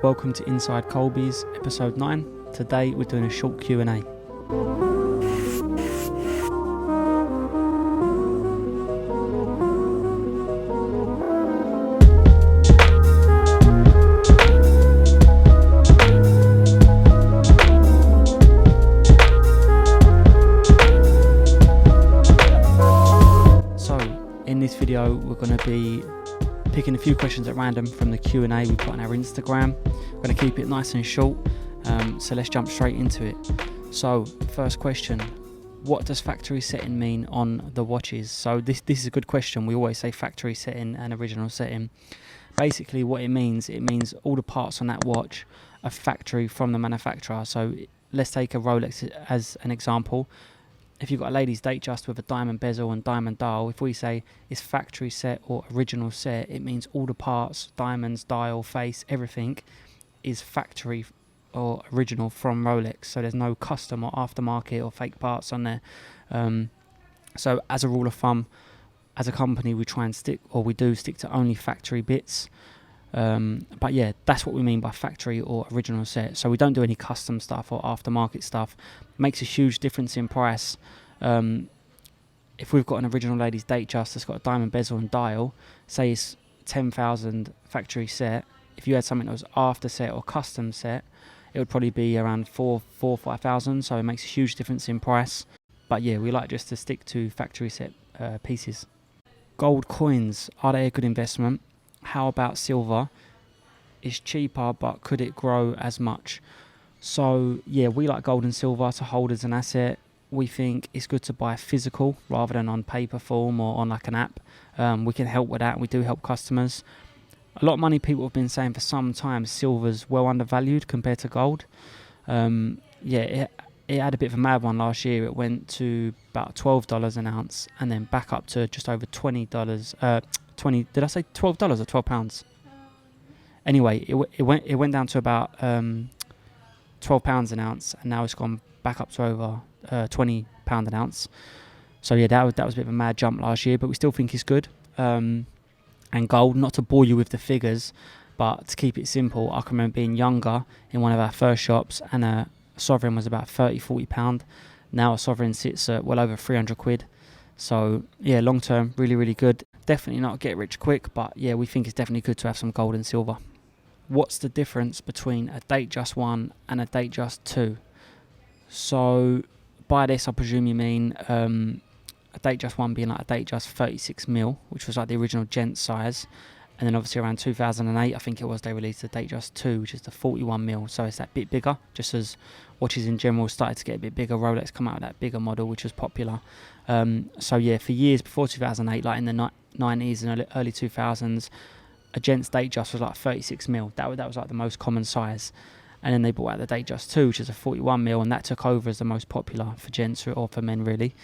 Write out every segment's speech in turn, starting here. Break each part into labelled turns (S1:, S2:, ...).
S1: Welcome to Inside Colebys, episode 9. Today we're doing a short Q&A. So in this video we're going to be picking a few questions at random from the Q&A we put on our Instagram. We're going to keep it nice and short, so let's jump straight into it. So first question, what does factory setting mean on the watches? So this is a good question. We always say factory setting and original setting. Basically what it means all the parts on that watch are factory from the manufacturer. So let's take a Rolex as an example. If you've got a lady's Datejust with a diamond bezel and diamond dial, if we say it's factory set or original set, it means all the parts, diamonds, dial, face, everything is factory or original from Rolex. So there's no custom or aftermarket or fake parts on there. So as a rule of thumb, as a company, we do stick to only factory bits. But yeah, that's what we mean by factory or original set. So we don't do any custom stuff or aftermarket stuff. Makes a huge difference in price. If we've got an original lady's Datejust that's got a diamond bezel and dial, say it's 10,000 factory set. If you had something that was after set or custom set, it would probably be around 5,000. So it makes a huge difference in price. But yeah, we like just to stick to factory set pieces. Gold coins, are they a good investment? How about silver? It's cheaper, but could it grow as much? So yeah, we like gold and silver to hold as an asset. We think it's good to buy physical rather than on paper form or on like an app. We can help with that. We do help customers. A lot of money people have been saying for some time silver's well undervalued compared to gold. It had a bit of a mad one last year. It went to about $12 an ounce and then back up to just over $20. Did I say $12 or £12? Anyway, it went down to about £12 an ounce, and now it's gone back up to over £20 an ounce. So yeah, that was a bit of a mad jump last year, but we still think it's good. And gold, not to bore you with the figures, but to keep it simple, I can remember being younger in one of our first shops, and a sovereign was about £30-40. Now a sovereign sits at well over 300 quid. So yeah, long term, really, really good. Definitely not get rich quick, but yeah, we think it's definitely good to have some gold and silver. What's the difference between a Datejust 1 and a Datejust 2? So by this, I presume you mean a Datejust 1 being like a Datejust 36mm, which was like the original gent size. And then obviously around 2008, I think it was, they released the Datejust 2, which is the 41mm. So it's that bit bigger, just as watches in general started to get a bit bigger. Rolex come out with that bigger model, which was popular. So yeah, for years before 2008, like in the 90s and early 2000s, a gent's Datejust was like 36mm. That was like the most common size. And then they brought out the Datejust 2, which is a 41mm, and that took over as the most popular for gents or for men really.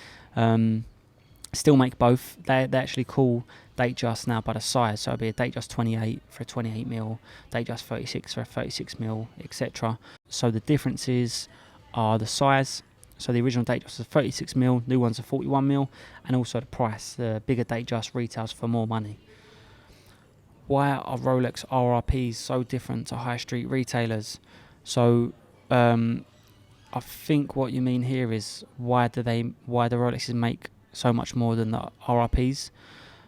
S1: Still make both. They actually call Datejust now by the size, so it'll be a Datejust 28 for a 28mm, Datejust 36 for a 36mm, etc. So the differences are the size. So the original Datejust is 36mm, new ones are 41mm, and also the price. The bigger Datejust retails for more money. Why are Rolex RRPs so different to high street retailers? So I think what you mean here is why the Rolexes make so much more than the RRPs.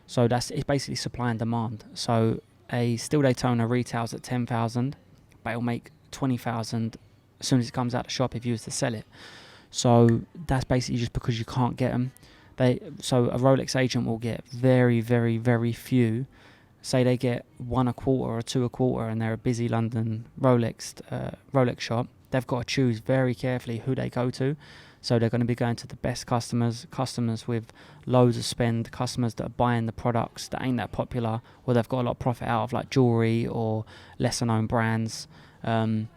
S1: So it's basically supply and demand. So a steel Daytona retails at 10,000, but it'll make 20,000 as soon as it comes out the shop if you was to sell it. So that's basically just because you can't get them. So a Rolex agent will get very, very, very few. Say they get 1 a quarter or 2 a quarter, and they're a busy London Rolex shop. They've got to choose very carefully who they go to. So they're going to be going to the best customers with loads of spend, customers that are buying the products that ain't that popular, or they've got a lot of profit out of, like jewellery or lesser known brands. And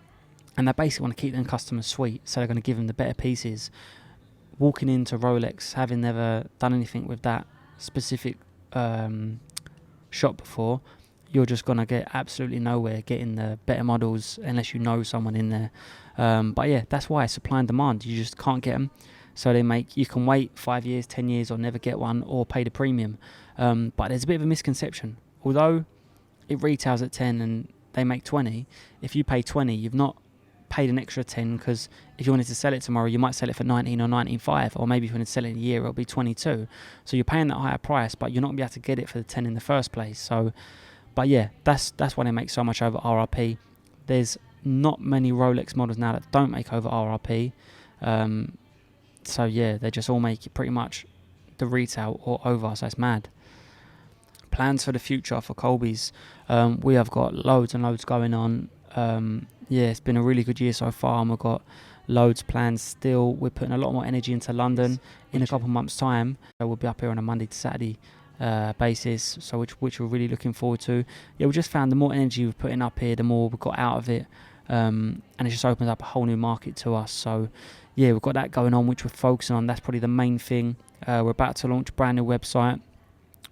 S1: they basically want to keep them customers sweet, so they're going to give them the better pieces. Walking into Rolex, having never done anything with that specific shop before, you're just going to get absolutely nowhere getting the better models unless you know someone in there. But yeah, that's why supply and demand. You just can't get them. So you can wait 5 years, 10 years or never get one, or pay the premium. But there's a bit of a misconception. Although it retails at 10 and they make 20. If you pay 20, you've not paid an extra 10, because if you wanted to sell it tomorrow, you might sell it for 19 or 19.5, or maybe if you wanted to sell it in a year, it'll be 22. So you're paying that higher price, but you're not going to be able to get it for the 10 in the first place. So, but yeah, that's why they make so much over RRP. There's not many Rolex models now that don't make over RRP. So yeah, they just all make it pretty much the retail or over, so it's mad. Plans for the future for Colebys. We have got loads and loads going on. Yeah, it's been a really good year so far, and we've got loads planned still. We're putting a lot more energy into London in a couple of months' time. So we'll be up here on a Monday to Saturday basis, so which we're really looking forward to. Yeah, we just found the more energy we're putting up here, the more we've got out of it, and it just opens up a whole new market to us. So yeah, we've got that going on, which we're focusing on. That's probably the main thing. We're about to launch a brand new website.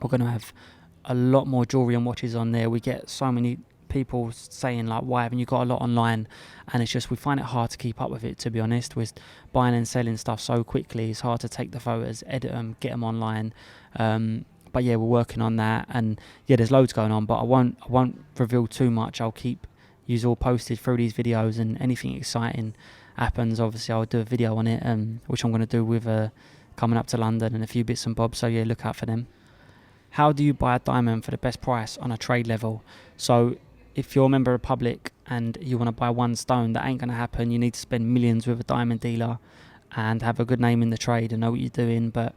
S1: We're going to have a lot more jewelry and watches on there. We get so many people saying like, why haven't you got a lot online? And it's just, we find it hard to keep up with it, to be honest. With buying and selling stuff so quickly, it's hard to take the photos, edit them, get them online. But yeah, we're working on that, and yeah, there's loads going on, but I won't reveal too much. I'll keep you all posted through these videos, and anything exciting happens, obviously I'll do a video on it, which I'm going to do with coming up to London and a few bits and bobs, so yeah, look out for them. How do you buy a diamond for the best price on a trade level? So if you're a member of the public and you want to buy one stone, that ain't going to happen. You need to spend millions with a diamond dealer and have a good name in the trade and know what you're doing. But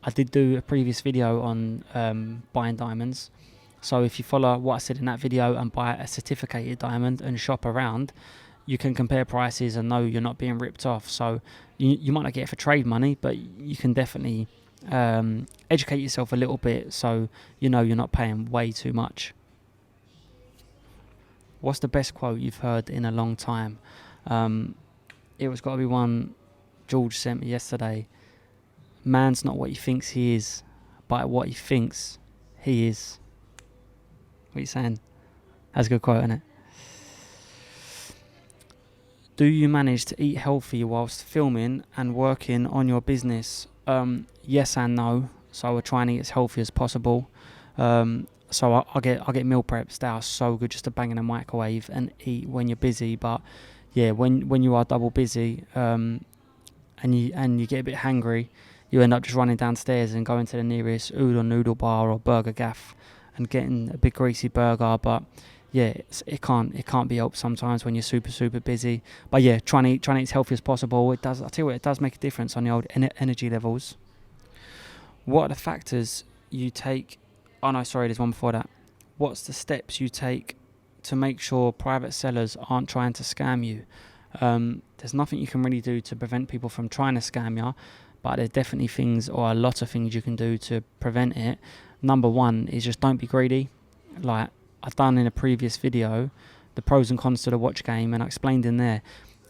S1: I did do a previous video on buying diamonds. So if you follow what I said in that video and buy a certificated diamond and shop around, you can compare prices and know you're not being ripped off. So you might not get it for trade money, but you can definitely educate yourself a little bit, so you know you're not paying way too much. What's the best quote you've heard in a long time? It was got to be one George sent me yesterday. Man's not what he thinks he is, but what he thinks he is. What are you saying? That's a good quote, isn't it? Do you manage to eat healthy whilst filming and working on your business? Yes and no. So we're trying to eat as healthy as possible. So I get meal preps that are so good, just to bang in a microwave and eat when you're busy. But yeah, when you are double busy, and you get a bit hangry, you end up just running downstairs and going to the nearest udon noodle bar or burger gaff and getting a big greasy burger. But yeah, it can't be helped sometimes when you're super busy. But yeah, trying to eat as healthy as possible. It does. I tell you what, it does make a difference on the old energy levels. What are the factors you take? Oh no, sorry, there's one before that. What's the steps you take to make sure private sellers aren't trying to scam you? There's nothing you can really do to prevent people from trying to scam you, but there's definitely things, or a lot of things you can do to prevent it. Number one is just don't be greedy. Like I've done in a previous video, the pros and cons to the watch game, and I explained in there,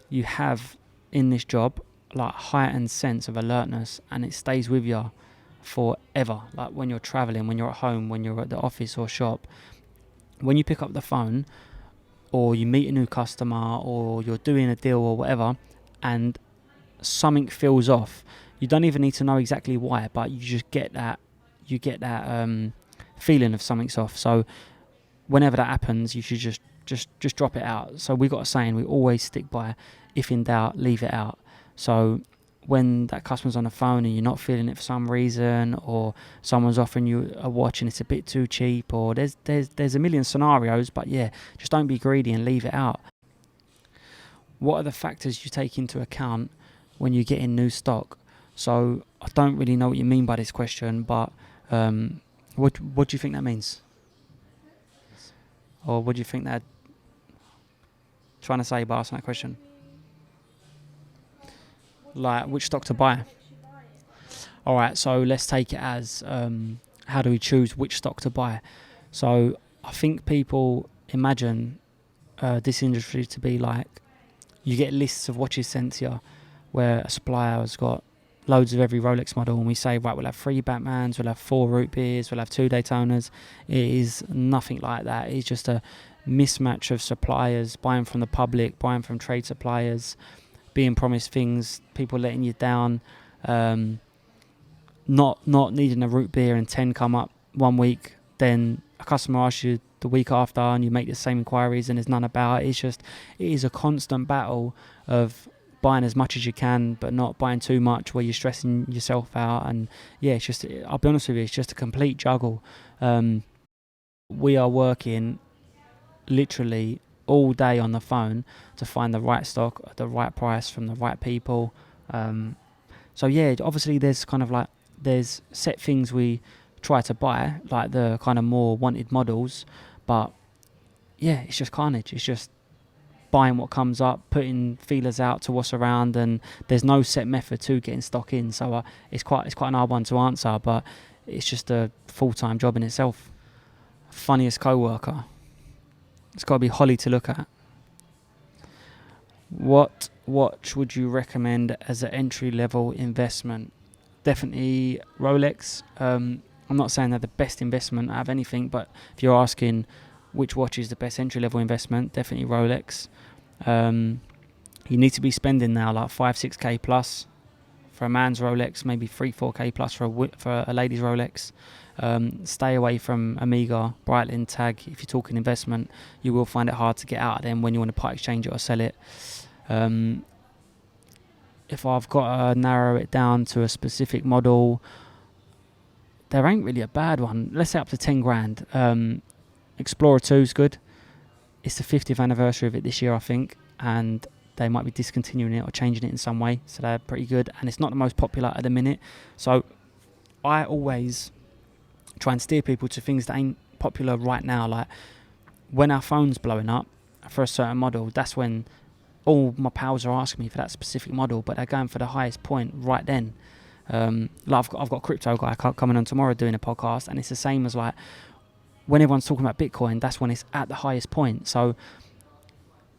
S1: you have in this job like a heightened sense of alertness, and it stays with you forever. Like when you're traveling, when you're at home, when you're at the office or shop, when you pick up the phone or you meet a new customer or you're doing a deal or whatever, and something feels off, you don't even need to know exactly why, but you just get that feeling of something's off. So whenever that happens, you should just drop it out. So we got a saying, we always stick by, if in doubt, leave it out. So when that customer's on the phone and you're not feeling it for some reason, or someone's offering you a watch and it's a bit too cheap, or there's a million scenarios, but yeah, just don't be greedy and leave it out. What are the factors you take into account when you get in new stock? So I don't really know what you mean by this question, but what do you think that means? Or what do you think that trying to say by asking that question? Like which stock to buy? Alright, so let's take it as how do we choose which stock to buy? So I think people imagine this industry to be like, you get lists of watches sent to you where a supplier has got loads of every Rolex model, and we say, right, we'll have 3 Batmans, we'll have 4 Root Beers, we'll have 2 Daytonas. It is nothing like that. It's just a mismatch of suppliers, buying from the public, buying from trade suppliers, being promised things, people letting you down, not needing a Root Beer and 10 come up one week, then a customer asks you the week after and you make the same inquiries and there's none about it. It is a constant battle of buying as much as you can but not buying too much where you're stressing yourself out. And yeah, it's just, I'll be honest with you, it's just a complete juggle. We are working literally all day on the phone to find the right stock at the right price from the right people. So yeah, obviously there's kind of like, there's set things we try to buy, like the kind of more wanted models, but yeah, it's just carnage. It's just buying what comes up, putting feelers out to what's around, and there's no set method to getting stock in. So it's quite an hard one to answer, but it's just a full-time job in itself. Funniest co-worker, it's got to be Holly to look at. What watch would you recommend as an entry-level investment? Definitely Rolex. I'm not saying they're the best investment out of anything, but if you're asking which watch is the best entry-level investment, definitely Rolex. You need to be spending now like 5-6k plus for a man's Rolex, maybe 3-4k plus for a lady's Rolex. Stay away from Omega, Breitling, Tag. If you're talking investment, you will find it hard to get out of them when you want to part exchange it or sell it. If I've got to narrow it down to a specific model, there ain't really a bad one. Let's say up to 10 grand. Explorer 2 is good. It's the 50th anniversary of it this year, I think, and they might be discontinuing it or changing it in some way, so they're pretty good, and it's not the most popular at the minute. So I always try and steer people to things that ain't popular right now. Like when our phone's blowing up for a certain model, that's when all my pals are asking me for that specific model, but they're going for the highest point right then. Like I've got a crypto guy coming on tomorrow doing a podcast, and it's the same as like when everyone's talking about Bitcoin, that's when it's at the highest point. So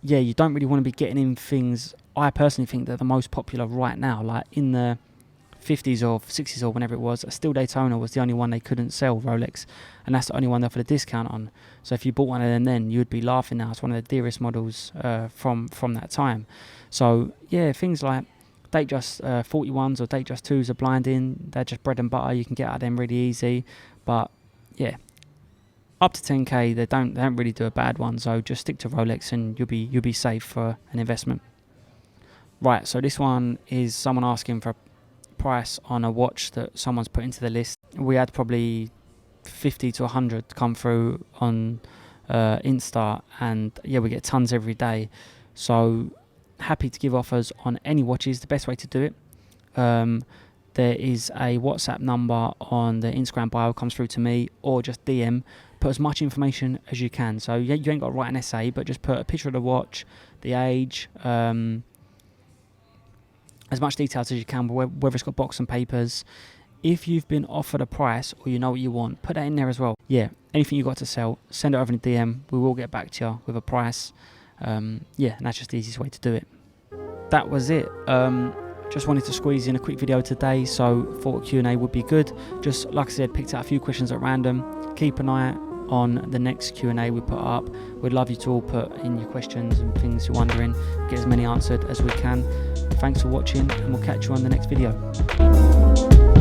S1: yeah, you don't really want to be getting in things. I personally think they're the most popular right now. Like in the 50s or 60s or whenever it was, a Steel Daytona was the only one they couldn't sell, Rolex, and that's the only one they offered a discount on. So if you bought one of them then, you would be laughing now. It's one of the dearest models from that time. So yeah, things like Datejust 41s or Datejust 2s are blinding. They're just bread and butter. You can get out of them really easy. But yeah, up to 10k, they don't really do a bad one. So just stick to Rolex and you'll be safe for an investment. Right, so this one is someone asking for a price on a watch that someone's put into the list. We had probably 50 to 100 come through on Insta, and yeah, we get tons every day. So happy to give offers on any watches. The best way to do it, there is a WhatsApp number on the Instagram bio, comes through to me, or just DM. Put as much information as you can. So yeah, you ain't got to write an essay, but just put a picture of the watch, the age, as much details as you can, whether it's got box and papers. If you've been offered a price or you know what you want, put that in there as well. Yeah, anything you got to sell, send it over in a DM. We will get back to you with a price. Yeah, and that's just the easiest way to do it. That was it. Just wanted to squeeze in a quick video today, so thought a Q&A would be good. Just like I said, picked out a few questions at random. Keep an eye on the next Q&A we put up. We'd love you to all put in your questions and things you're wondering, get as many answered as we can. Thanks for watching, and we'll catch you on the next video.